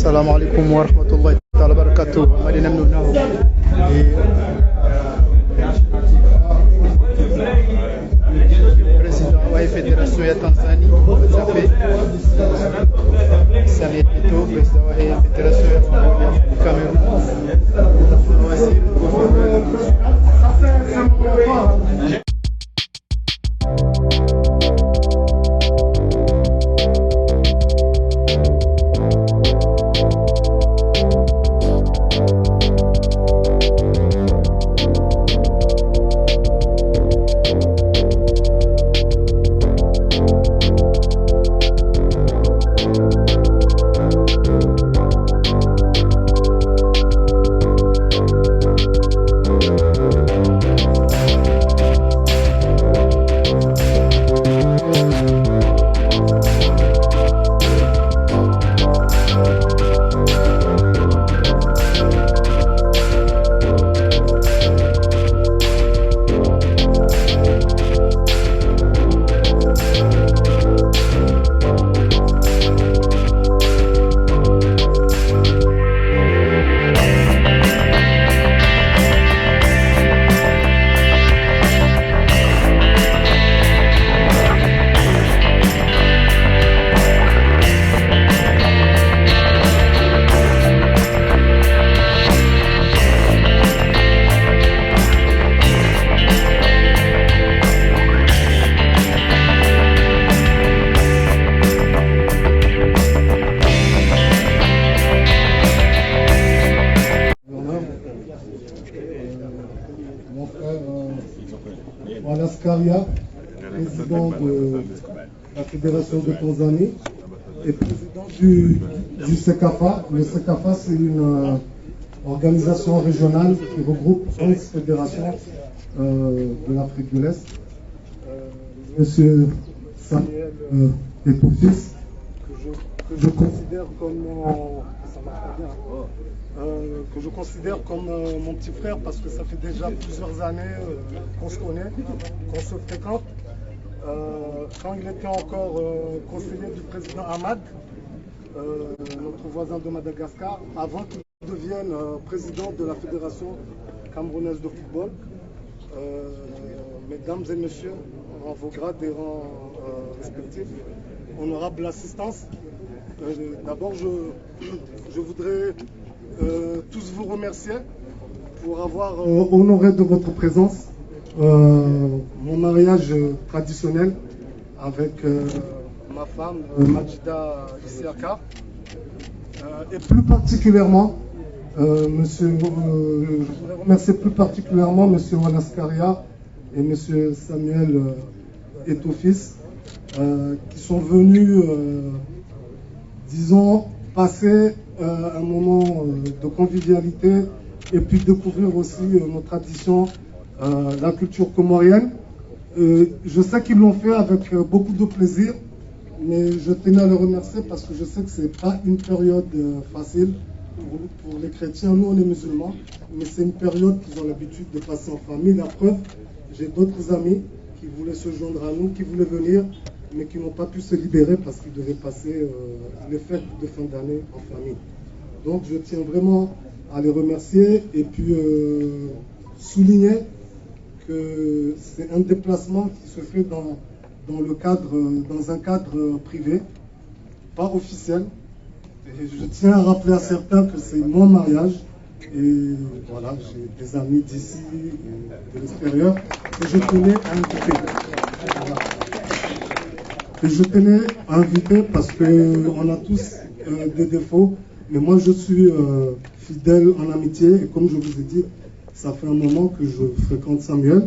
السلام عليكم ورحمة الله تعالى وبركاته. مالينا من هنا président de la fédération de Tanzanie, ça fait Samuel Eto'o, président de la fédération du Cameroun. Mon frère Wallace Karia, président de la Fédération de Tanzanie et président du SECAFA. Le SECAFA, c'est une organisation régionale qui regroupe 11 fédérations de l'Afrique de l'Est. Monsieur Samuel Eto'o-Fils, que je considère comme mon petit frère parce que ça fait déjà plusieurs années qu'on se connaît, qu'on se fréquente. Quand il était encore conseiller du président Ahmad, notre voisin de Madagascar, avant qu'il devienne président de la Fédération camerounaise de football. Mesdames et messieurs, en vos grades et rangs respectifs, honorable assistance, d'abord je voudrais tous vous remercier pour avoir honoré de votre présence mon mariage traditionnel avec ma femme Majida Isiaka et plus particulièrement je voudrais remercier plus particulièrement monsieur Wallace Karia et monsieur Samuel Eto'o-Fils qui sont venus disons passer un moment de convivialité et puis découvrir aussi nos traditions, la culture comorienne. Je sais qu'ils l'ont fait avec beaucoup de plaisir, mais je tenais à les remercier parce que je sais que ce n'est pas une période facile pour les chrétiens. Nous, on est musulmans, mais c'est une période qu'ils ont l'habitude de passer en famille. La preuve, j'ai d'autres amis qui voulaient se joindre à nous, qui voulaient venir, mais qui n'ont pas pu se libérer parce qu'ils devaient passer les fêtes de fin d'année en famille. Donc je tiens vraiment à les remercier et puis souligner que c'est un déplacement qui se fait dans un cadre privé, pas officiel. Et je tiens à rappeler à certains que c'est mon mariage. Et voilà, j'ai des amis d'ici et de l'extérieur que je tenais à inviter. Voilà. Et je tenais à inviter parce qu'on a tous des défauts, mais moi je suis fidèle en amitié et comme je vous ai dit, ça fait un moment que je fréquente Samuel.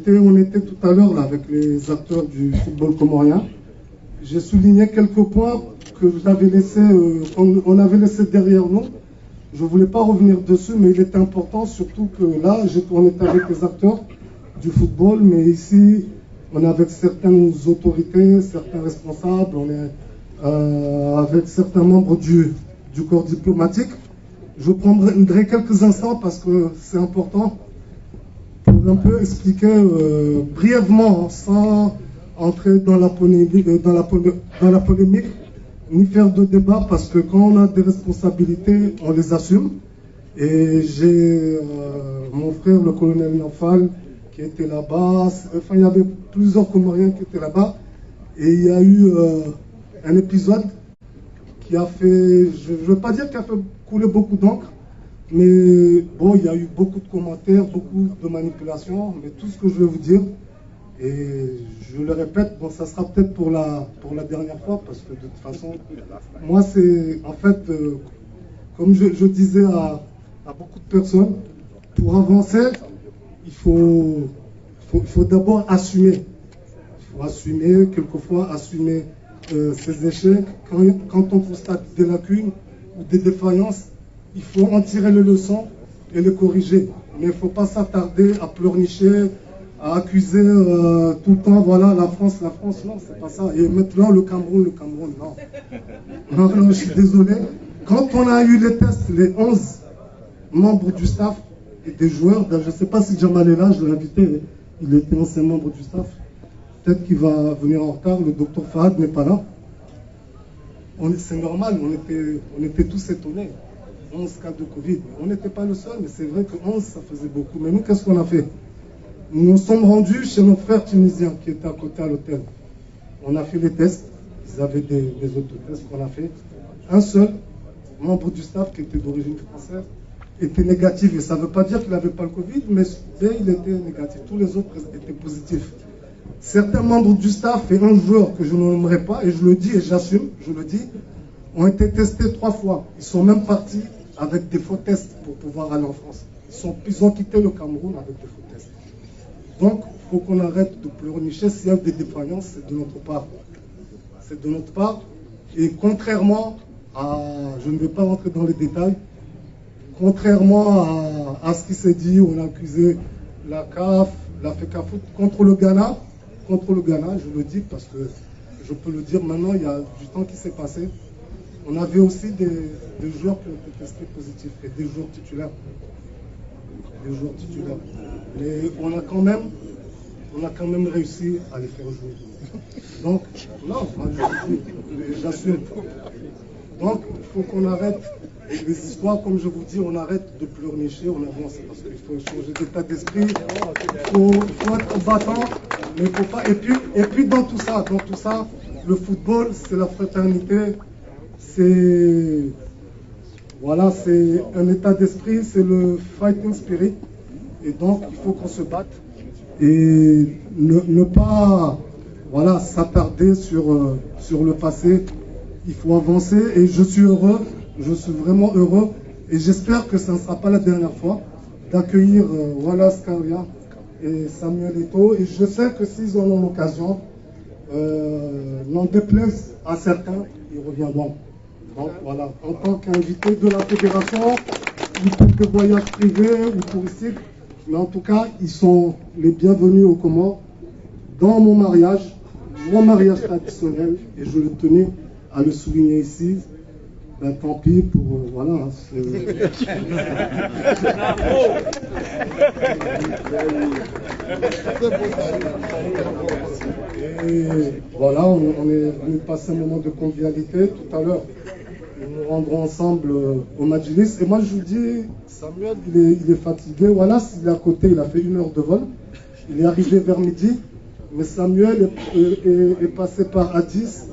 On était tout à l'heure là avec les acteurs du football comorien. J'ai souligné quelques points que on avait laissé derrière nous. Je ne voulais pas revenir dessus, mais il était important, surtout que là, on était avec les acteurs du football, mais ici, on est avec certaines autorités, certains responsables, on est avec certains membres du corps diplomatique. Je prendrai quelques instants parce que c'est important pour un peu expliquer brièvement, sans entrer dans la polémique, ni faire de débat parce que quand on a des responsabilités, on les assume. Et j'ai mon frère, le colonel Nafal, qui était là-bas. Enfin, il y avait plusieurs Comoriens qui étaient là-bas. Et il y a eu un épisode qui a fait, je ne veux pas dire qu'il a fait couler beaucoup d'encre, mais bon, il y a eu beaucoup de commentaires, beaucoup de manipulations. Mais tout ce que je vais vous dire, et je le répète, bon, ça sera peut-être pour la dernière fois, parce que de toute façon, moi, c'est en fait, comme je disais à beaucoup de personnes, pour avancer, il faut d'abord assumer. Il faut assumer, quelquefois, assumer ses échecs. Quand on constate des lacunes ou des défaillances, il faut en tirer les leçons et les corriger. Mais il ne faut pas s'attarder à pleurnicher, à accuser tout le temps, voilà, la France, non, c'est pas ça. Et maintenant, le Cameroun, non. Non, je suis désolé. Quand on a eu les tests, les 11 membres du staff et des joueurs, je ne sais pas si Jamal est là, je l'ai invité, il était ancien membre du staff. Peut-être qu'il va venir en retard, le docteur Fahad n'est pas là. C'est normal, on était tous étonnés. 11 cas de Covid. On n'était pas le seul, mais c'est vrai que 11, ça faisait beaucoup. Mais nous, qu'est-ce qu'on a fait? Nous nous sommes rendus chez nos frères tunisiens qui étaient à côté à l'hôtel. On a fait les tests. Ils avaient des autotests qu'on a fait. Un seul membre du staff qui était d'origine française était négatif. Et ça ne veut pas dire qu'il n'avait pas le Covid, mais il était négatif. Tous les autres étaient positifs. Certains membres du staff et un joueur que je ne nommerai pas, et je le dis et j'assume, je le dis, ont été testés 3 fois. Ils sont même partis avec des faux tests pour pouvoir aller en France. Ils ont quitté le Cameroun avec des faux tests. Donc, il faut qu'on arrête de pleurnicher. S'il y a des défaillances, c'est de notre part. C'est de notre part. Et contrairement à... Je ne vais pas rentrer dans les détails. Contrairement à ce qui s'est dit, on a accusé la CAF, la FECAFOOT contre le Ghana. Contre le Ghana, je le dis parce que je peux le dire maintenant, il y a du temps qui s'est passé. On avait aussi des joueurs qui ont été testés positifs et des joueurs titulaires. Mais on a quand même réussi à les faire jouer. Donc, non, j'assume. Donc, il faut qu'on arrête les histoires, comme je vous dis, on arrête de pleurnicher, on avance, parce qu'il faut changer d'état d'esprit, il faut être battant, mais il faut pas. Et puis dans tout ça, le football, c'est la fraternité, c'est un état d'esprit, c'est le fighting spirit, et donc il faut qu'on se batte et ne pas s'attarder sur le passé. Il faut avancer et je suis vraiment heureux et j'espère que ça ne sera pas la dernière fois d'accueillir Wallace Karia et Samuel Eto'o, et je sais que s'ils en ont l'occasion, n'en déplaise à certains, ils reviendront. Donc voilà, en tant qu'invité de la fédération, ou pour des voyages privés ou touristiques, mais en tout cas, ils sont les bienvenus aux Comores dans mon mariage traditionnel, et je le tenais à le souligner ici. Ben, tant pis pour... voilà. Et voilà, on est venu passer un moment de convivialité. Tout à l'heure, nous nous rendrons ensemble au Majlis. Et moi, je vous dis, Samuel, il est fatigué. Voilà, il est à côté, il a fait 1 heure de vol. Il est arrivé vers midi. Mais Samuel est passé par Addis.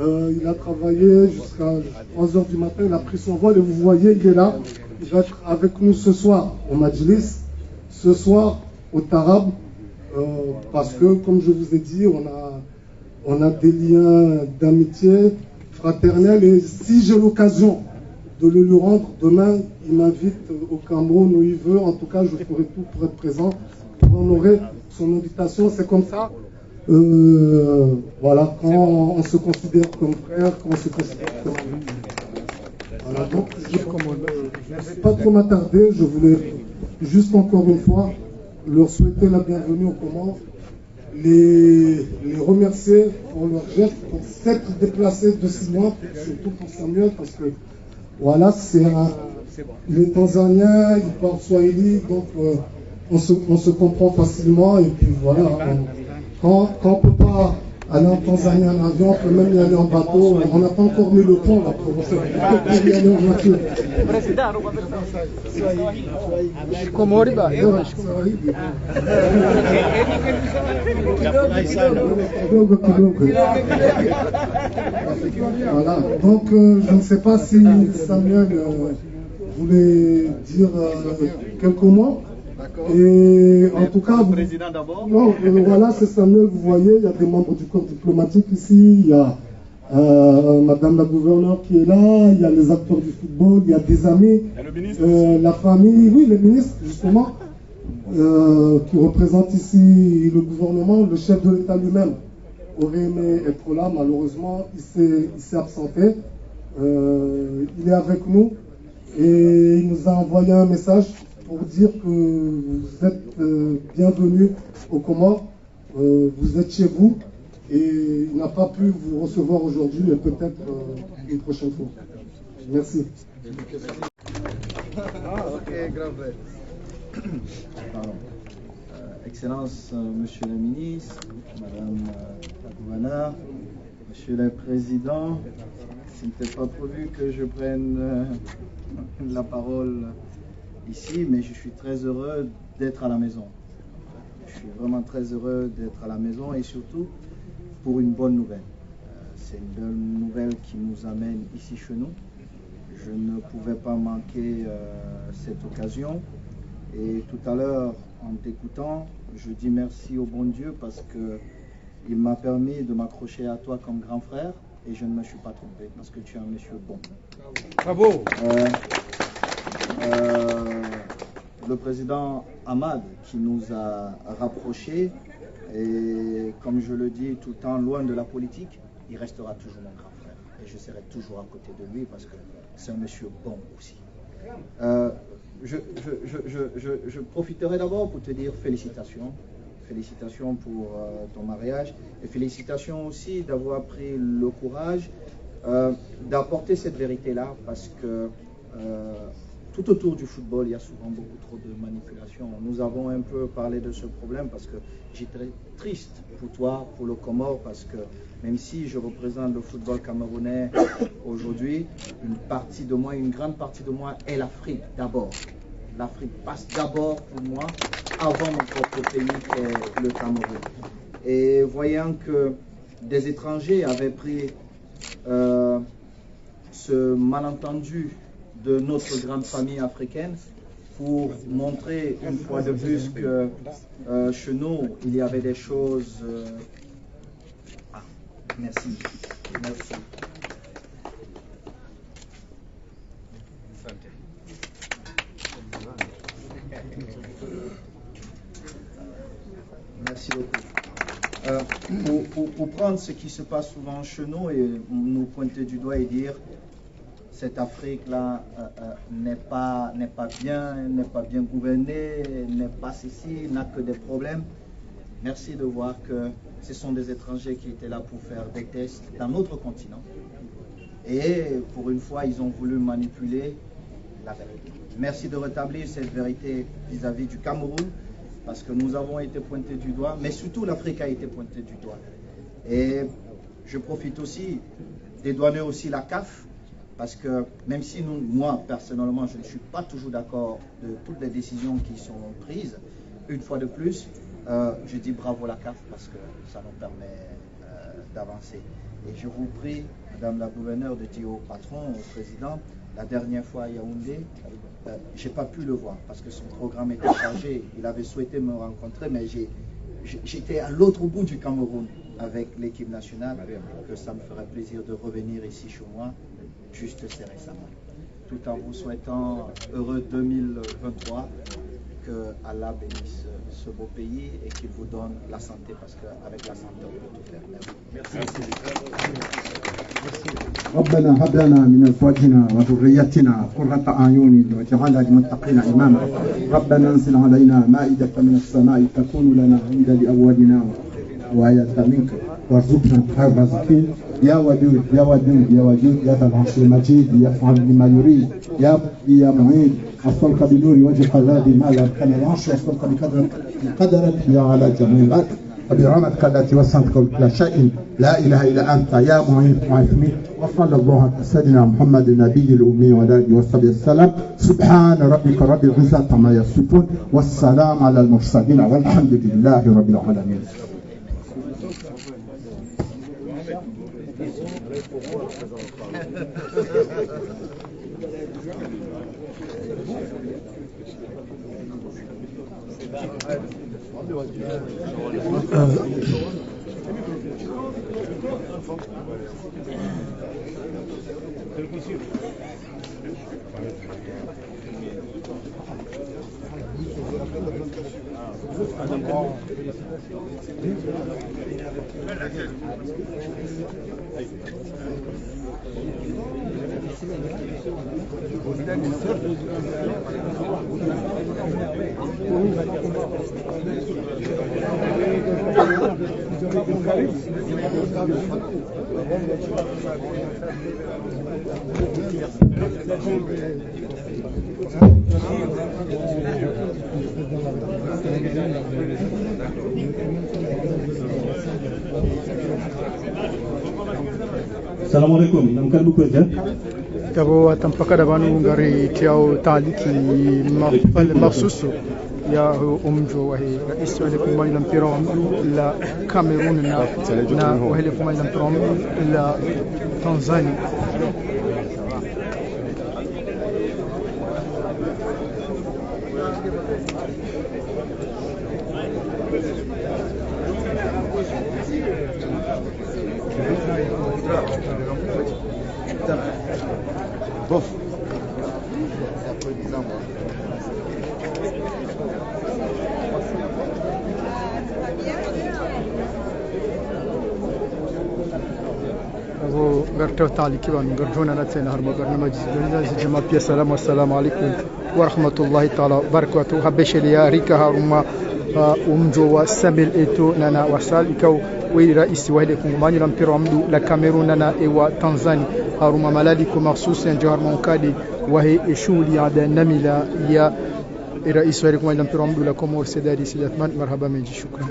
Il a travaillé jusqu'à 3h du matin, il a pris son vol et vous voyez, il est là. Il va être avec nous ce soir au Majlis, ce soir au Tarab, parce que, comme je vous ai dit, on a des liens d'amitié fraternelle, et si j'ai l'occasion de le lui rendre demain, il m'invite au Cameroun où il veut. En tout cas, je ferai tout pour être présent, pour honorer son invitation. C'est comme ça. Voilà, quand on se considère comme frère, quand on se considère comme... Voilà, donc, je ne vais pas trop m'attarder, je voulais juste encore une fois leur souhaiter la bienvenue au Comores, les remercier pour leur geste, pour s'être déplacés de 6 mois, surtout pour Samuel, parce que voilà, il est tanzanien, il parle swahili, donc on se comprend facilement, et puis voilà, quand on ne peut pas aller en Tanzanie en avion, on peut même y aller en bateau. On n'a pas encore mis le pont là pour y aller en voiture. Voilà, donc je ne sais pas si Samuel voulait dire quelques mots. Et en tout cas, non, voilà, c'est Samuel, vous voyez, il y a des membres du corps diplomatique ici, il y a Madame la gouverneure qui est là, il y a les acteurs du football, il y a des amis, la famille, oui, les ministres justement, qui représentent ici le gouvernement, le chef de l'État lui-même aurait aimé être là, malheureusement, il s'est absenté, il est avec nous et il nous a envoyé un message pour dire que vous êtes bienvenus aux Comores, vous êtes chez vous et il n'a pas pu vous recevoir aujourd'hui, mais peut-être une prochaine fois. Merci. Ok, grave. Excellence, Monsieur le ministre, Madame la gouverneure, Monsieur le Président, ce n'était pas prévu que je prenne la parole ici, mais je suis très heureux d'être à la maison. Je suis vraiment très heureux d'être à la maison et surtout pour une bonne nouvelle. C'est une bonne nouvelle qui nous amène ici chez nous. Je ne pouvais pas manquer cette occasion. Et tout à l'heure, en t'écoutant, je dis merci au bon Dieu parce qu'il m'a permis de m'accrocher à toi comme grand frère et je ne me suis pas trompé parce que tu es un monsieur bon. Bravo. Le président Ahmad qui nous a rapprochés et comme je le dis tout le temps, loin de la politique, il restera toujours mon grand frère et je serai toujours à côté de lui parce que c'est un monsieur bon aussi. Je profiterai d'abord pour te dire félicitations. Félicitations pour ton mariage et félicitations aussi d'avoir pris le courage d'apporter cette vérité-là parce que tout autour du football, il y a souvent beaucoup trop de manipulations. Nous avons un peu parlé de ce problème parce que j'étais très triste pour toi, pour le Comore, parce que même si je représente le football camerounais aujourd'hui, une partie de moi, une grande partie de moi est l'Afrique d'abord. L'Afrique passe d'abord pour moi, avant mon propre pays qui est le Cameroun. Et voyant que des étrangers avaient pris ce malentendu de notre grande famille africaine pour montrer une fois de plus que chez nous, il y avait des choses... merci. Merci. Merci beaucoup. Pour prendre ce qui se passe souvent chez nous et nous pointer du doigt et dire cette Afrique-là n'est pas bien gouvernée, n'est pas ceci, n'a que des problèmes. Merci de voir que ce sont des étrangers qui étaient là pour faire des tests dans notre continent. Et pour une fois, ils ont voulu manipuler la vérité. Merci de rétablir cette vérité vis-à-vis du Cameroun, parce que nous avons été pointés du doigt, mais surtout l'Afrique a été pointée du doigt. Et je profite aussi de dédouaner aussi la CAF, parce que même si moi, personnellement, je ne suis pas toujours d'accord de toutes les décisions qui sont prises, une fois de plus, je dis bravo à la CAF parce que ça nous permet d'avancer. Et je vous prie, Madame la gouverneure, de dire au patron, au président, la dernière fois à Yaoundé, je n'ai pas pu le voir parce que son programme était chargé. Il avait souhaité me rencontrer, mais j'étais à l'autre bout du Cameroun avec l'équipe nationale, que ça me ferait plaisir de revenir ici chez moi, juste serrer sa main. Tout en vous souhaitant heureux 2023, que Allah bénisse ce beau pays et qu'il vous donne la santé, parce qu'avec la santé, on peut tout faire. Merci. ربنا هب لنا من ازواجنا وذريتنا قرة اعين واجعلنا للمتقين اماما ربنا انزل علينا مائدة من السماء تكون لنا عند لاولنا وآية منك وارزقنا خير الرازقين يا ودود يا ودود يا ودود يا ذا العرش المجيد يفعل بما يريد يا ربي يا معين أصلك بنور وجهك الذي ما لا كان العرش أصلك بقدرك يا على جميع الأرض وبرحمتك التي وسعت كل شيء لا إله إلا أنت يا معين معين. وصلى الله على سيدنا محمد النبي الأمي وعلى آله وصحبه وسلم. سبحان ربك رب العزة عما يصفون والسلام على المرسلين والحمد لله رب العالمين. السلام عليكم. نمكن بكرة. Kabo tampaka da banu ngari tiao taliki mahsusu ya umjo wahi rais wa kumani la mpira la Cameroon na wale kumani la mpira la Tanzania. Bof. أبو قرتو تعليق كمان قرجونا نتسين هرب برنامج جماعة السلام والسلام عليكم ورحمة الله تعالى وبركاته. هبش لي ريكا هرما umjo wa Samuel Eto'o nana wasal ikaw we rais wa ile kongomani la mpira wa mdu la Cameroon nana ewa Tanzania haruma maladi ko mahsus en jahar monkadi wa he shughuli ya namila ya rais wa ile kongomani la mpira wa mdu la Komor Sedadi Sidatman marhaba menji shukran.